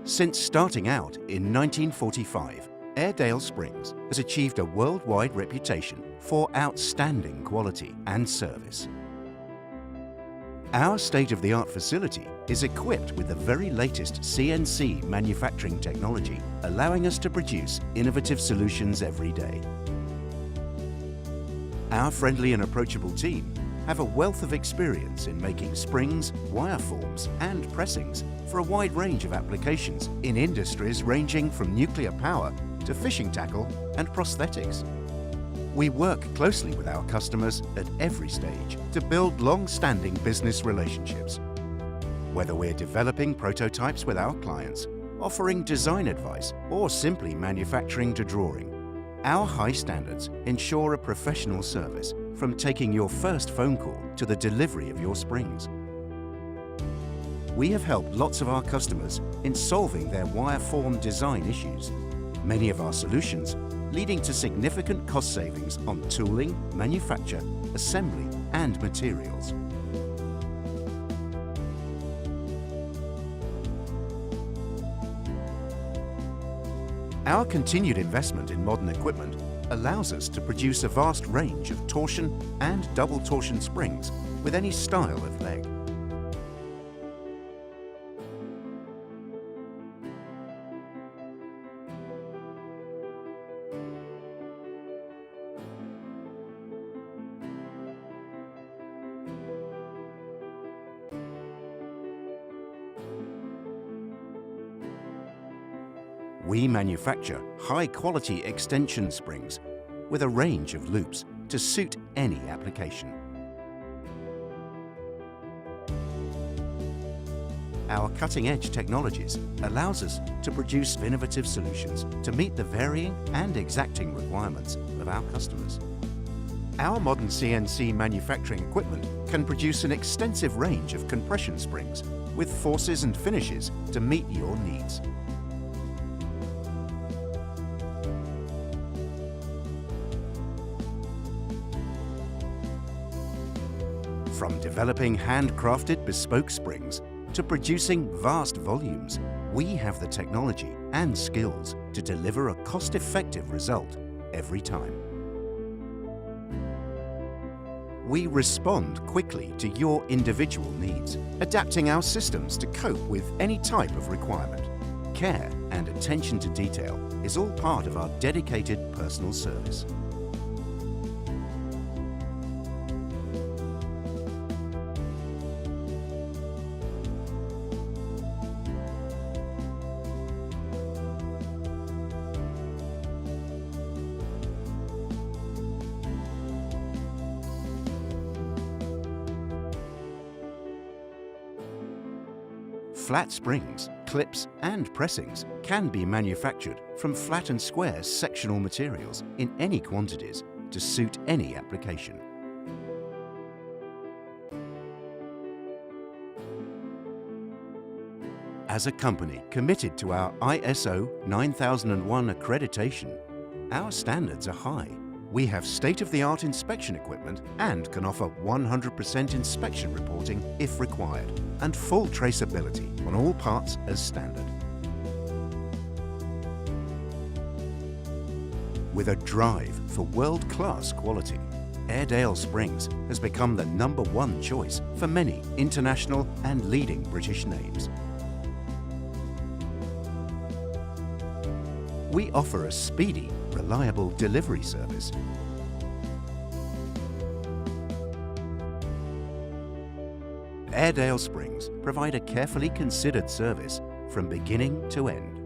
Since starting out in 1945, Airedale Springs has achieved a worldwide reputation for outstanding quality and service. Our state-of-the-art facility is equipped with the very latest CNC manufacturing technology, allowing us to produce innovative solutions every day. Our friendly and approachable team have a wealth of experience in making springs, wire forms and pressings for a wide range of applications in industries ranging from nuclear power to fishing tackle and prosthetics. We work closely with our customers at every stage to build long-standing business relationships. Whether we're developing prototypes with our clients, offering design advice, or simply manufacturing to drawing, our high standards ensure a professional service from taking your first phone call to the delivery of your springs. We have helped lots of our customers in solving their wire form design issues. Many of our solutions leading to significant cost savings on tooling, manufacture, assembly and materials. Our continued investment in modern equipment allows us to produce a vast range of torsion and double torsion springs with any style of leg. We manufacture high-quality extension springs with a range of loops to suit any application. Our cutting-edge technologies allows us to produce innovative solutions to meet the varying and exacting requirements of our customers. Our modern CNC manufacturing equipment can produce an extensive range of compression springs with forces and finishes to meet your needs. From developing handcrafted bespoke springs to producing vast volumes, we have the technology and skills to deliver a cost-effective result every time. We respond quickly to your individual needs, adapting our systems to cope with any type of requirement. Care and attention to detail is all part of our dedicated personal service. Flat springs, clips and pressings can be manufactured from flat and square sectional materials in any quantities to suit any application. As a company committed to our ISO 9001 accreditation, our standards are high. We have state-of-the-art inspection equipment and can offer 100% inspection reporting if required, and full traceability on all parts as standard. With a drive for world-class quality, Airedale Springs has become the #1 choice for many international and leading British names. We offer a speedy, reliable delivery service. Airedale Springs provide a carefully considered service from beginning to end.